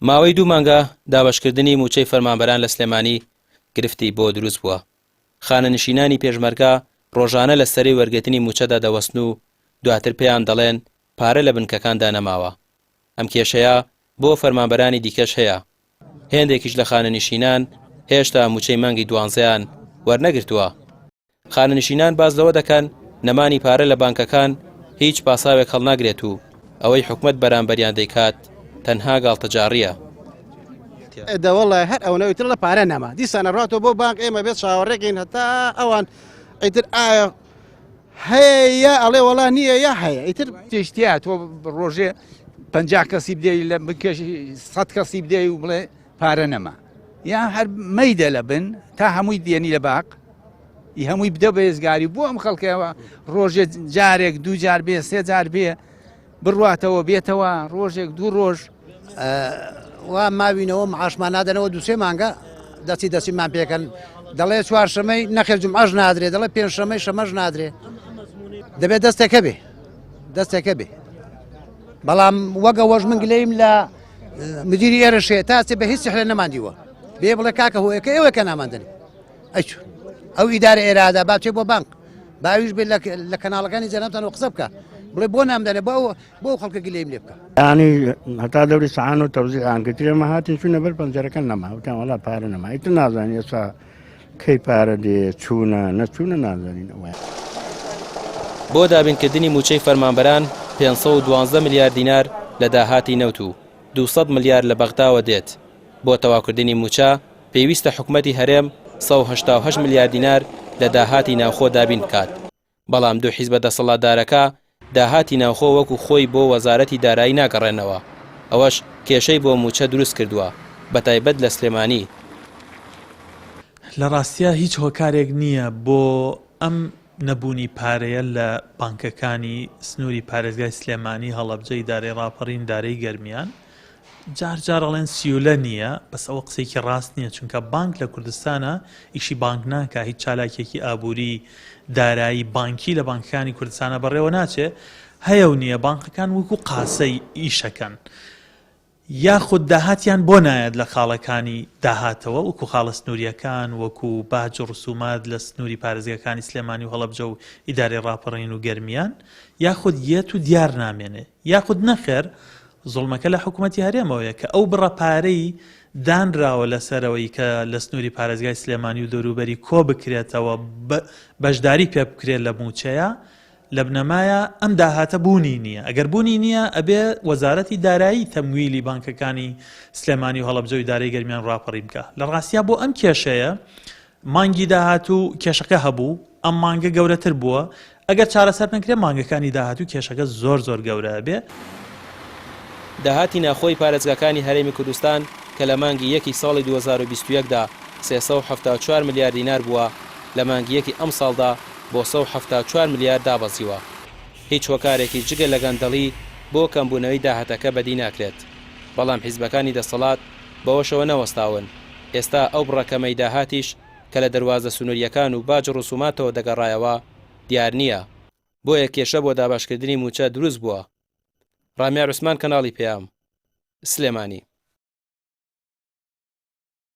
ماوەی 2 مانگە دابەشکردنی موچەی فەرمانبەران لە سلێمانی گرفتی بۆ دروست بووە. خانەنشینانی پێشمەرگە ڕۆژانە لە سەرەی وەرگرتنی موچەدا دەوەستن و دواتر پێیان دەڵێن پارە لە بنکەکاندا نەماوە. ئەم کێشەیە بۆ فەرمانبەرانی دیکەش هەیە. هێندێکیش لە خانەنشینان هێشتا موچەی مانگی 12یان وەرنەگرتووە. خانەنشینان باز لەوە دەکەن نەمانی پارە لە بانکەکان هیچ پاساوێک هەڵناگرێت و ئەوەی حکومەت بەرامبەریان دەیکات تەنها گاڵتەجاڕیە. دەوەڵە هەر ئەوەوەیتر لە پارە نەما دیسانە ڕاتەوە بۆ بانک ئێمە بێت چاوەڕێکین هەتا ئەوان ئیتر ئایا هەیە ئەڵێ وەڵا نییە یا هەیە ئیتر تشتیا تۆ ڕۆژێ 50 کەسی بدەی لە بکەشی 100 کەسی بدەی و بڵێ پارە نەما یا هەر مەیدە لە بن تا هەمووی دێنی لە باق هەمووی بدە بە ێزگاری بۆ ئەم خەڵکەوە ڕۆژێ جارێک 2 جار بێ 3 جار بێ بڕاتەوە بێتەوە ڕۆژێک 2 ڕۆژ وا ماوینەوە معاشمان نادەنەوە 2-3 مانگە دەچیمان پێکەن دەڵێ 4 شەمەی نەخێر جومعەش نادرێ دەڵێ 5 شەمەی شەمەش نادرێ دەبێت دەستێکە بێ بەڵام وەگەوەش من گلەیم لە مدیری ئێرەشێ تاچێ بە هیچ سحرە نەماندیوە بێ بڵێ کاکە هۆیەکە ئێوەکە ناماندنی ئەچ ئەو ئیدارە ئێرادا با بچێ بۆ بانک باویش بێت لە کەناڵەکانی جەنابتانەوە قسە بکە بڵێ بۆ نامدەنێ بۆ خەڵکە گلەیم لێ بکە ینی هەتا دەوری سەعان و تەوزیع ئانگرترێمە هاتین چوونە بەر پەنجەرەکە نەما وتیان وەڵا پارە نەما ئیتر نازانانی ئێستا کەی پارە دێ چوونە نەچوونە نازانین ئەوە. بۆ دابینکردنی موچەی فەرمانبەران 512 ملیار دینار لە داهاتی نەوت و 200 ملیار لە بەغداوە دێت. بۆ تەواوکردنی موچە پێویستە حکومەتی هەرێم 188 ملیار دینار لە داهاتی ناوخۆ دابین بکات. بەڵام دوو حیزبە دەسەڵاتدارەکە داهاتی ناوخۆ وەکو خۆی بۆ وەزارەتی دارایی ناگەڕێنەوە. ئەوەش کێشەی بۆ موچە دروست کردووە بەتایبەت لە سلێمانی. لە ڕاستیە هیچ هۆکارێک نییە بۆ ئەم نەبوونی پارەیە لە بانکەکانی سنووری پارێزگای سلێمانی هەڵەبجەی دارەی ڕاپەڕین دارەی گەرمیان جار ئەڵێن سیولە نییە بەس ئەوە قسێکی ڕاست نییە چونکە بانک لە کوردستانە ئیشی بانک ناکە هیچ چالاکێکی ئابووری دارایی بانکی لە بانکەکانی کوردستانە بەڕێوە ناچێ هەیە و نییە بانکەکان وەکو قاسەی ئیشەکەن یاخود داهاتیان بۆ نایەت لە خاڵەکانی داهاتەوە وەکو خاڵە سنووریەکان وەکو باج و ڕسومات لە سنووری پارێزگەکانی سلێمانی و هەڵەبجە و ئیدارەی ڕاپەڕین و گەرمیان یاخود یەت و دیار نامێنێ یاخود نەخێر زوڵمەکە لە حکوومەتی هەرێمەوەیە کە ئەو بڕە پارەی دانراوە لەسەرەوەی کە لە سنووری پارێزگای سلێمانی و دەوروبەری کۆ بکرێتەوە بەشداری پێ بکرێت لە موچەیە لە بنەمایە ئەم داهاتە بوونی نییە ئەگەر بوونی نییە ئەبێ وەزارەتی دارایی تەمویلی بانکەکانی سلێمانی و هەڵەبجە و ئیدارەی گەرمیان ڕاپەڕی بکە لە ڕاستیە بۆ ئەم کێشەیە مانگی داهاتوو کێشەکە هەبوو ئەم مانگە گەورەتر بووە ئەگەر چارەسەر نەکرێ مانگەکانی داهاتوو کێشەکە زۆر گەورە بێ. داهاتی ناخۆی پارێزگاکانی هەرێمی کوردستان کە لە مانگی 1 ساڵی 2021دا 374 ملیار دینار بووە لە مانگی 1 ئەم ساڵدا بۆ 174 ملیار دابەزیوە. هیچ هۆکارێکی جگە لە گەندەڵی بۆ کەمبوونەوەی داهاتەکە بەدی ناکرێت. بەڵام حیزبەکانی دەسەڵات بەوەشەوە نەوەستاون ئێستا ئەو بڕەکەمەی داهاتیش کە لە دەواازە سنووریەکان و باج ڕسوماتەوە دەگەڕایەوە دیار نییە. بۆیە کێشە بۆ داباشکردنی موچە دروست بووە. ڕامیا عوسمان کەناڵی پێام سلێمانی.